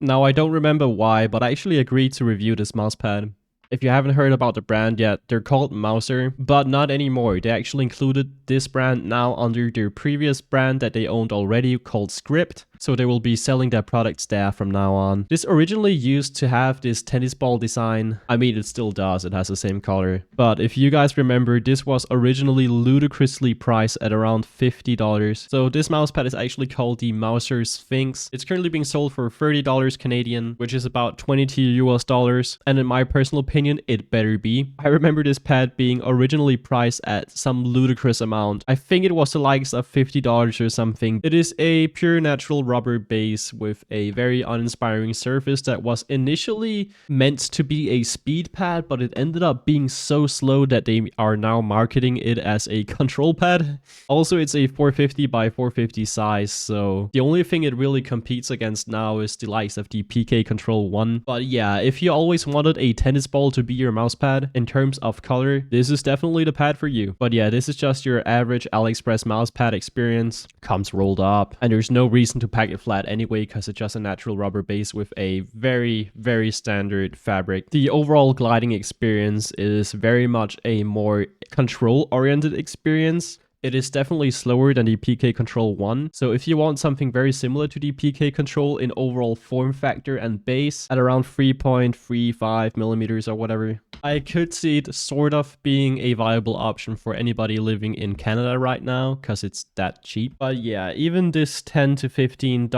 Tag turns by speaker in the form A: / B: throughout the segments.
A: Now, I don't remember why, but I actually agreed to review this mousepad. If you haven't heard about the brand yet, they're called Mouser, but not anymore. They actually included this brand now under their previous brand that they owned already called Script. So they will be selling their products there from now on. This originally used to have this tennis ball design. I mean, it still does. It has the same color. But if you guys remember, this was originally ludicrously priced at around $50. So this mousepad is actually called the Mouser Sphynx. It's currently being sold for $30 Canadian, which is about 22 US dollars. And in my personal opinion, it better be. I remember this pad being originally priced at some ludicrous amount. I think it was the likes of $50 or something. It is a pure natural rubber base with a very uninspiring surface that was initially meant to be a speed pad, but it ended up being so slow that they are now marketing it as a control pad. Also, it's a 450 by 450 size, so the only thing it really competes against now is the likes of the PK Control 1. But yeah, if you always wanted a tennis ball to be your mouse pad in terms of color, this is definitely the pad for you. But yeah, this is just your average AliExpress mouse pad experience. Comes rolled up, and there's no reason to pack it flat anyway because it's just a natural rubber base with a very standard fabric. The overall gliding experience is very much a more control oriented experience. It is definitely slower than the PK Control 1, so if you want something very similar to the PK Control in overall form factor and base at around 3.35 millimeters or whatever, I could see it sort of being a viable option for anybody living in Canada right now because it's that cheap. But yeah, even this $10 to $15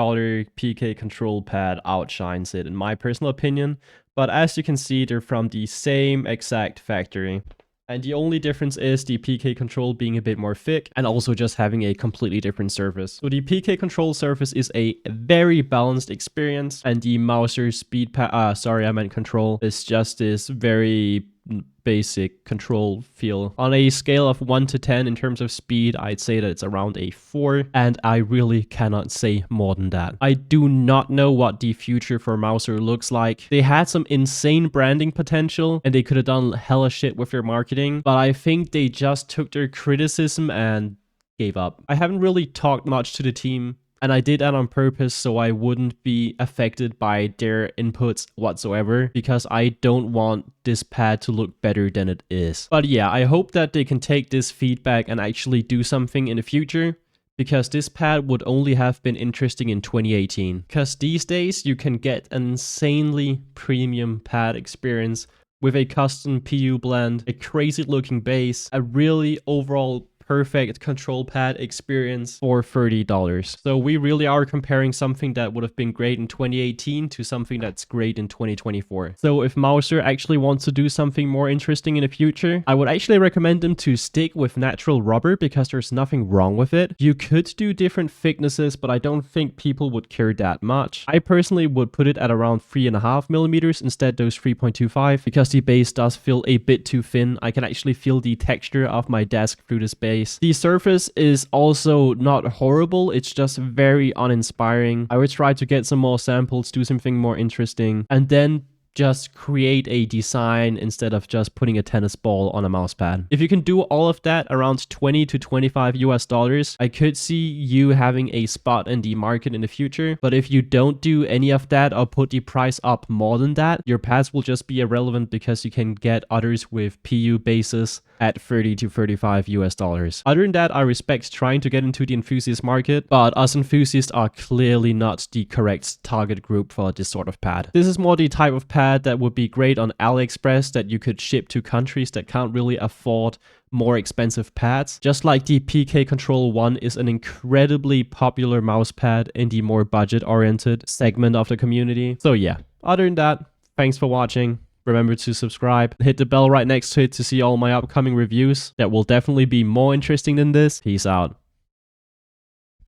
A: PK Control pad outshines it in my personal opinion, but as you can see, they're from the same exact factory. And the only difference is the PK Control being a bit more thick and also just having a completely different surface. So the PK Control surface is a very balanced experience, and the Mouser speed control is just this very basic control feel. On a scale of 1 to 10 in terms of speed, I'd say that it's around a 4, and I really cannot say more than that. I do not know what the future for Mouser looks like. They had some insane branding potential, and they could have done hella shit with their marketing, but I think they just took their criticism and gave up. I haven't really talked much to the team, and I did that on purpose so I wouldn't be affected by their inputs whatsoever, because I don't want this pad to look better than it is. But yeah, I hope that they can take this feedback and actually do something in the future, because this pad would only have been interesting in 2018. Because these days you can get an insanely premium pad experience with a custom PU blend, a crazy looking base, a really overall perfect control pad experience for $30. So we really are comparing something that would have been great in 2018 to something that's great in 2024. So if Mouser actually wants to do something more interesting in the future, I would actually recommend them to stick with natural rubber because there's nothing wrong with it. You could do different thicknesses, but I don't think people would care that much. I personally would put it at around 3.5 millimeters instead those 3.25 because the base does feel a bit too thin. I can actually feel the texture of my desk through this base. The surface is also not horrible, it's just very uninspiring. I would try to get some more samples, do something more interesting, and then just create a design instead of just putting a tennis ball on a mouse pad. If you can do all of that around 20 to 25 US dollars, I could see you having a spot in the market in the future. But if you don't do any of that or put the price up more than that, your pads will just be irrelevant because you can get others with PU bases at 30 to 35 US dollars. Other than that, I respect trying to get into the enthusiast market, but us enthusiasts are clearly not the correct target group for this sort of pad. This is more the type of pad that would be great on AliExpress that you could ship to countries that can't really afford more expensive pads. Just like the PK Control 1 is an incredibly popular mouse pad in the more budget-oriented segment of the community. So yeah, other than that, thanks for watching. Remember to subscribe, hit the bell right next to it to see all my upcoming reviews that will definitely be more interesting than this. Peace out.